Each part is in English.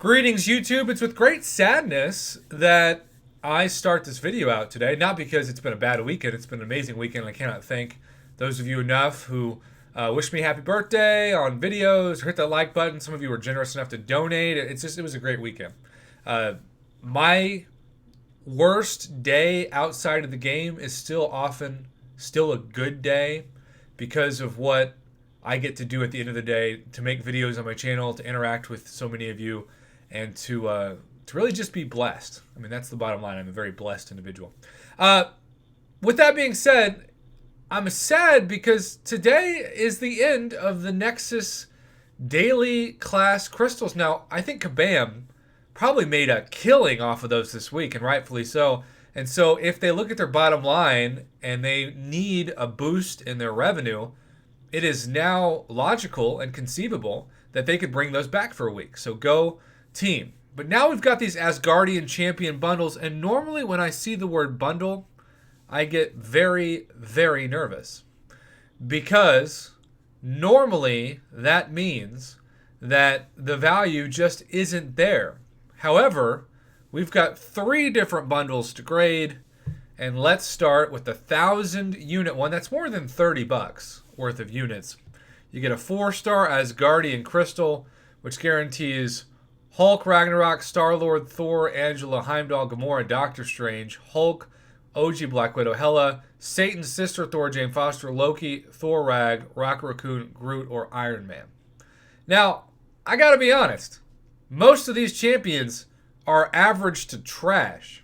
Greetings, YouTube. It's with great sadness that I start this video out today. Not because it's been a bad weekend. It's been an amazing weekend. I cannot thank those of you enough who wish me happy birthday on videos, or hit that like button. Some of you were generous enough to donate. It was a great weekend. My worst day outside of the game is still a good day because of what I get to do at the end of the day, to make videos on my channel, to interact with so many of you, and to really just be blessed. I mean, that's the bottom line. I'm a very blessed individual. With that being said, I'm sad because today is the end of the Nexus daily class crystals. Now, I think Kabam probably made a killing off of those this week, and rightfully so. And so if they look at their bottom line and they need a boost in their revenue, it is now logical and conceivable that they could bring those back for a week. So go team. But now we've got these Asgardian champion bundles, and normally when I see the word bundle, I get very, very nervous. Because normally that means that the value just isn't there. However, we've got 3 different bundles to grade, and let's start with the 1,000 unit one. That's more than $30 worth of units. You get a 4-star Asgardian crystal, which guarantees Hulk, Ragnarok, Star-Lord, Thor, Angela, Heimdall, Gamora, Doctor Strange, Hulk, OG Black Widow, Hela, Satan's sister, Thor, Jane Foster, Loki, Thor, Rag, Rocket Raccoon, Groot, or Iron Man. Now, I gotta be honest. Most of these champions are average to trash.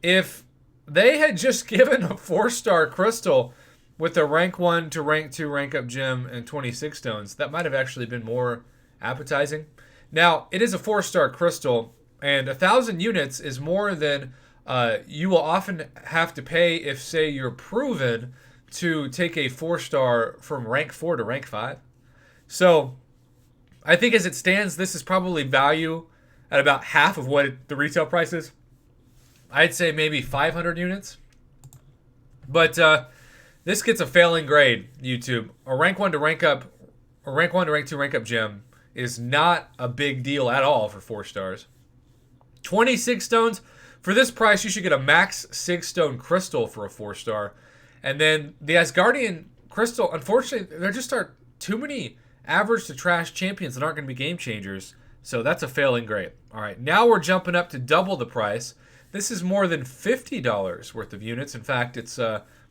If they had just given a 4-star crystal with a rank 1 to rank 2 rank up gem and 26 stones, that might have actually been more appetizing. Now, it is a 4-star crystal, and 1,000 units is more than you will often have to pay if, say, you're proven to take a 4-star from rank 4 to rank 5. So, I think as it stands, this is probably value at about half of what the retail price is. I'd say maybe 500 units. But this gets a failing grade, YouTube. A rank 1 to rank up, or rank 1 to rank 2 rank up gem is not a big deal at all for 4 stars. 26 stones. For this price, you should get a max 6-stone crystal for a 4-star. And then the Asgardian crystal, unfortunately, there just are too many average to trash champions that aren't going to be game changers. So that's a failing grade. All right, now we're jumping up to double the price. This is more than $50 worth of units. In fact, it's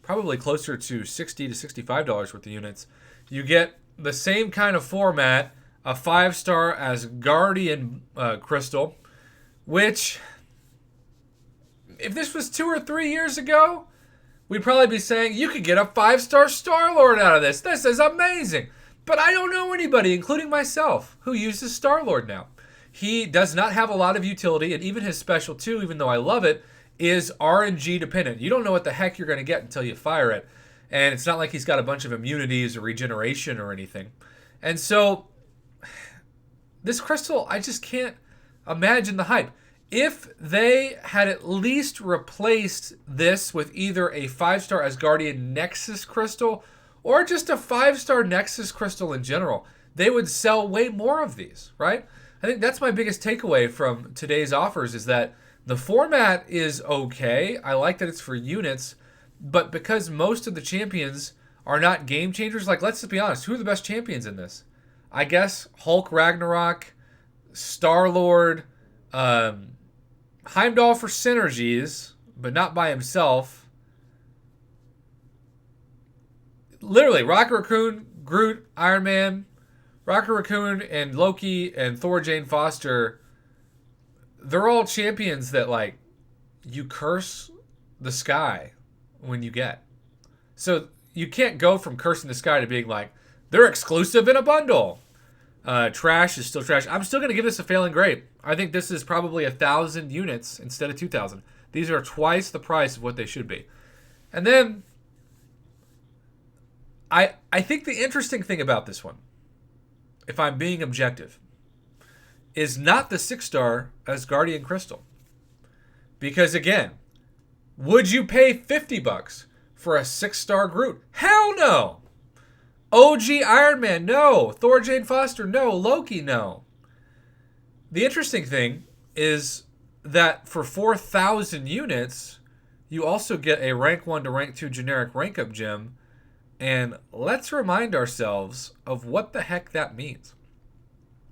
probably closer to $60 to $65 worth of units. You get the same kind of format, a 5-star Asgardian crystal, which, if this was 2 or 3 years ago, we'd probably be saying you could get a 5-star Star-Lord out of this. This is amazing. But I don't know anybody, including myself, who uses Star-Lord now. He does not have a lot of utility, and even his special 2, even though I love it, is RNG dependent. You don't know what the heck you're going to get until you fire it. And it's not like he's got a bunch of immunities or regeneration or anything. And so, this crystal, I just can't imagine the hype. If they had at least replaced this with either a 5-star Asgardian Nexus crystal or just a 5-star Nexus crystal in general, they would sell way more of these, right? I think that's my biggest takeaway from today's offers, is that the format is okay. I like that it's for units, but because most of the champions are not game changers, like, let's just be honest, who are the best champions in this? I guess Hulk, Ragnarok, Star-Lord, Heimdall for synergies, but not by himself. Literally, Rocket Raccoon, Groot, Iron Man, Rocket Raccoon, and Loki, and Thor, Jane Foster, they're all champions that, like, you curse the sky when you get. So you can't go from cursing the sky to being like, they're exclusive in a bundle. Trash is still trash. I'm still going to give this a failing grade. I think this is probably 1,000 units instead of 2,000. These are twice the price of what they should be. And then, I think the interesting thing about this one, if I'm being objective, is not the 6-star Asgardian crystal. Because again, would you pay $50 for a 6-star Groot? Hell no! OG Iron Man, no. Thor, Jane Foster, no. Loki, no. The interesting thing is that for 4,000 units, you also get a rank 1 to rank 2 generic rank up gem. And let's remind ourselves of what the heck that means.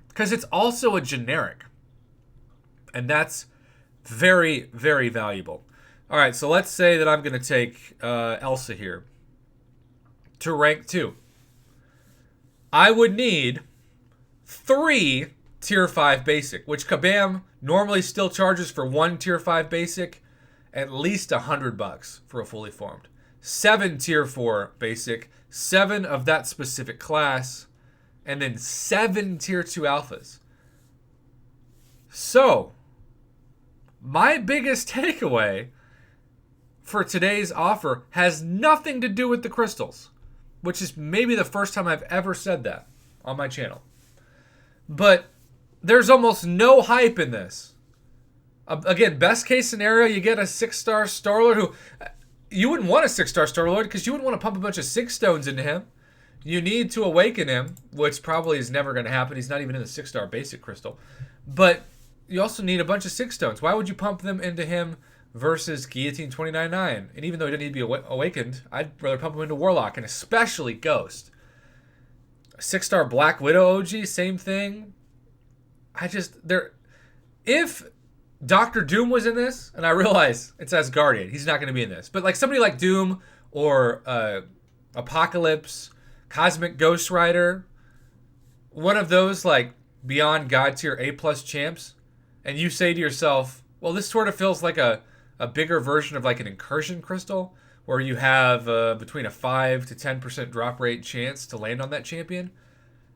Because it's also a generic. And that's very, very valuable. All right, so let's say that I'm going to take Elsa here to rank 2. I would need 3 tier 5 basic, which Kabam normally still charges for 1 tier 5 basic at least $100 for a fully formed. 7 tier 4 basic, 7 of that specific class, and then 7 tier 2 alphas. So, my biggest takeaway for today's offer has nothing to do with the crystals, which is maybe the first time I've ever said that on my channel. But there's almost no hype in this. Again, best case scenario, you get a 6-star Star-Lord who... You wouldn't want a 6-star Star-Lord because you wouldn't want to pump a bunch of 6 stones into him. You need to awaken him, which probably is never going to happen. He's not even in the 6-star basic crystal. But you also need a bunch of 6 stones. Why would you pump them into him versus Guillotine 29.9? And even though he didn't need to be awakened, I'd rather pump him into Warlock, and especially Ghost. 6-star Black Widow OG, same thing. If Doctor Doom was in this, and I realize it's Asgardian, he's not going to be in this. But like somebody like Doom or Apocalypse, Cosmic Ghost Rider, one of those like beyond God tier A+ champs, and you say to yourself, well, this sort of feels like a bigger version of like an incursion crystal, where you have between a 5 to 10% drop rate chance to land on that champion.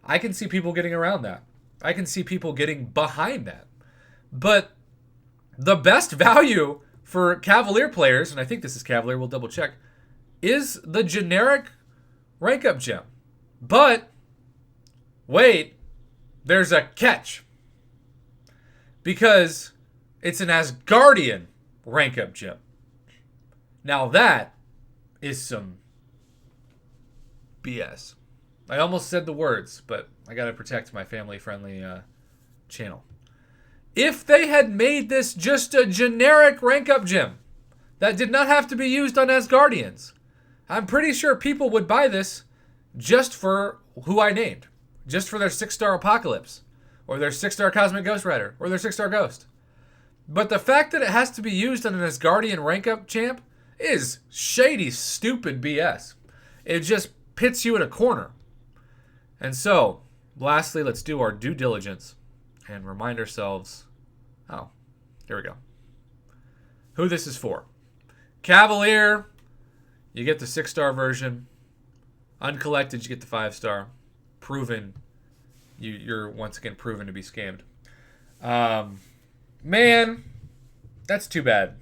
I can see people getting around that. I can see people getting behind that. But the best value for Cavalier players, and I think this is Cavalier, we'll double check, is the generic rank up gem. But wait, there's a catch. Because it's an Asgardian rank up gem. Now that is some BS. I almost said the words, but I gotta protect my family-friendly channel. If they had made this just a generic rank up gem that did not have to be used on Asgardians, I'm pretty sure people would buy this just for who I named. Just for their 6-star Apocalypse, or their 6-star Cosmic Ghost Rider, or their 6-star Ghost. But the fact that it has to be used on an Asgardian rank up champ is shady, stupid BS. It just pits you in a corner. And so, lastly, let's do our due diligence and remind ourselves, oh, here we go, who this is for. Cavalier, you get the 6-star version. Uncollected, you get the 5-star. Proven, you're once again proven to be scammed. Man, that's too bad.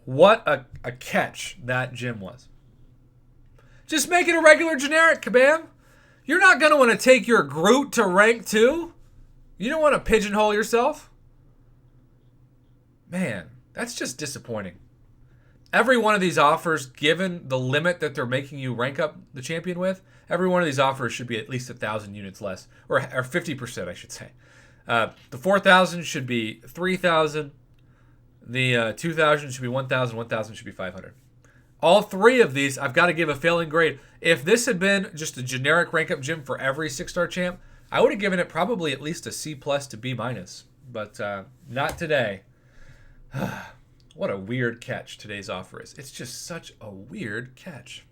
What a catch that gem was. Just make it a regular generic, Kabam. You're not going to want to take your Groot to rank 2. You don't want to pigeonhole yourself. Man, that's just disappointing. Every one of these offers, given the limit that they're making you rank up the champion with, every one of these offers should be at least 1,000 units less, or 50%, I should say. The 4,000 should be 3,000. The 2,000 should be 1,000. 1,000 should be 500. All 3 of these, I've got to give a failing grade. If this had been just a generic rank up gem for every 6-star champ, I would have given it probably at least a C+ to B-. But not today. What a weird catch today's offer is. It's just such a weird catch.